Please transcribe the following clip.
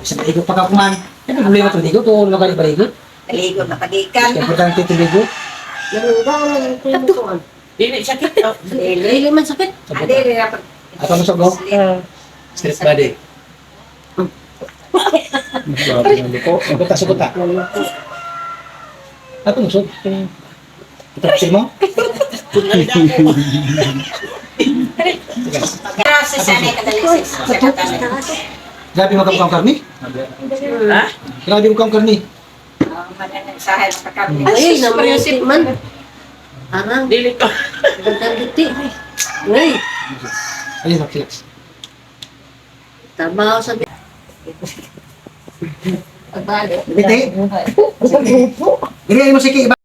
Sa paligo pa ka kuman. Ano problema ito ligo? Ito ulo ka paligo. Naligo na pagikan. Importante ito ligo. Dili sakit. Dili man sakit. Ade rin na pag... Ato mo sogo? Stress body. Suguta, suguta. Ato mo sog? Ito mo? Kasi sana kadalisis. Grabe mo kang karni? Ha? Grabe mo kang karni. Sahel pagkabili. Ay, namayosip man. Arang, Dili ko. gandang duti. Uy, Ayun, relax. trabaho sa... Pagbalik. Biti. Ini mo sige